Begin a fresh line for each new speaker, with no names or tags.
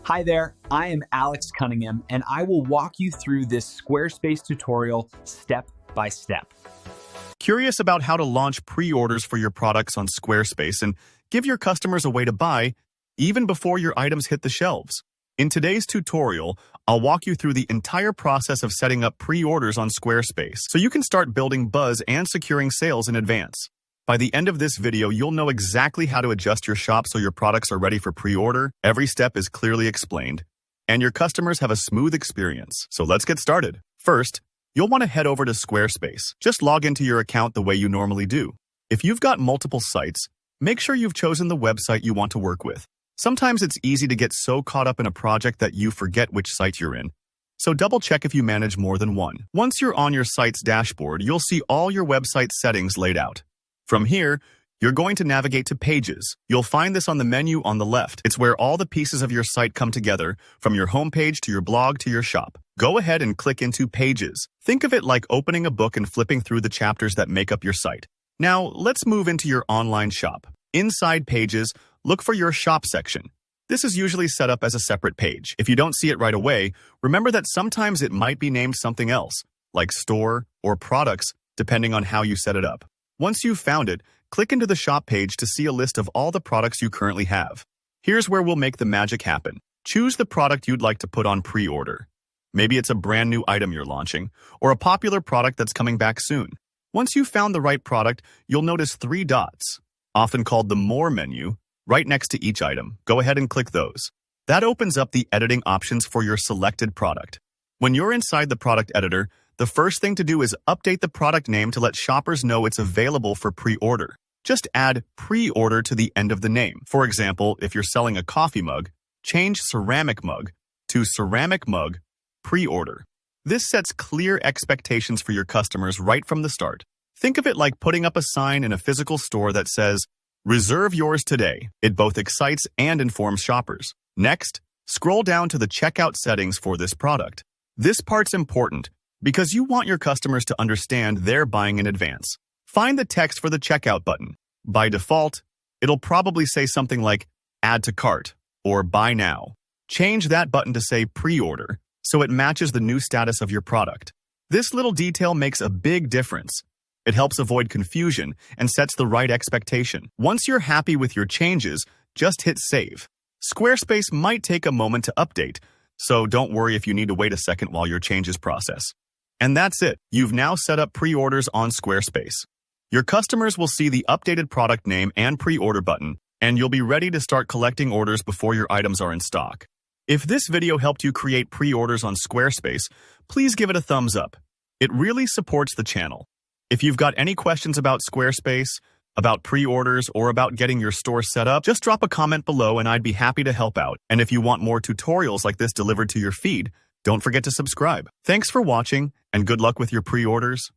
Hi there, I am Alex Cunningham, and I will walk you through this Squarespace tutorial step by step.
Curious about how to launch pre-orders for your products on Squarespace and give your customers a way to buy even before your items hit the shelves? In today's tutorial, I'll walk you through the entire process of setting up pre-orders on Squarespace so you can start building buzz and securing sales in advance. By the end of this video, you'll know exactly how to adjust your shop so your products are ready for pre-order. Every step is clearly explained, and your customers have a smooth experience. So let's get started. First, you'll want to head over to Squarespace. Just log into your account the way you normally do. If you've got multiple sites, make sure you've chosen the website you want to work with. Sometimes it's easy to get so caught up in a project that you forget which site you're in. So double check if you manage more than one. Once you're on your site's dashboard, you'll see all your website settings laid out. From here, you're going to navigate to Pages. You'll find this on the menu on the left. It's where all the pieces of your site come together, from your homepage to your blog to your shop. Go ahead and click into Pages. Think of it like opening a book and flipping through the chapters that make up your site. Now, let's move into your online shop. Inside Pages, look for your Shop section. This is usually set up as a separate page. If you don't see it right away, remember that sometimes it might be named something else, like Store or Products, depending on how you set it up. Once you've found it, click into the shop page to see a list of all the products you currently have. Here's where we'll make the magic happen. Choose the product you'd like to put on pre-order. Maybe it's a brand new item you're launching, or a popular product that's coming back soon. Once you've found the right product, you'll notice 3 dots, often called the More menu, right next to each item. Go ahead and click those. That opens up the editing options for your selected product. When you're inside the product editor, the first thing to do is update the product name to let shoppers know it's available for pre-order. Just add pre-order to the end of the name. For example, if you're selling a coffee mug, change ceramic mug to ceramic mug pre-order. This sets clear expectations for your customers right from the start. Think of it like putting up a sign in a physical store that says, "Reserve yours today." It both excites and informs shoppers. Next, scroll down to the checkout settings for this product. This part's important because you want your customers to understand they're buying in advance. Find the text for the checkout button. By default, it'll probably say something like Add to Cart or Buy Now. Change that button to say Pre-order so it matches the new status of your product. This little detail makes a big difference. It helps avoid confusion and sets the right expectation. Once you're happy with your changes, just hit Save. Squarespace might take a moment to update, so don't worry if you need to wait a second while your changes process. And that's it. You've now set up pre-orders on Squarespace. Your customers will see the updated product name and pre-order button, and you'll be ready to start collecting orders before your items are in stock. If this video helped you create pre-orders on Squarespace, please give it a thumbs up. It really supports the channel. If you've got any questions about Squarespace, about pre-orders, or about getting your store set up, just drop a comment below and I'd be happy to help out. And if you want more tutorials like this delivered to your feed, don't forget to subscribe. Thanks for watching, and good luck with your pre-orders.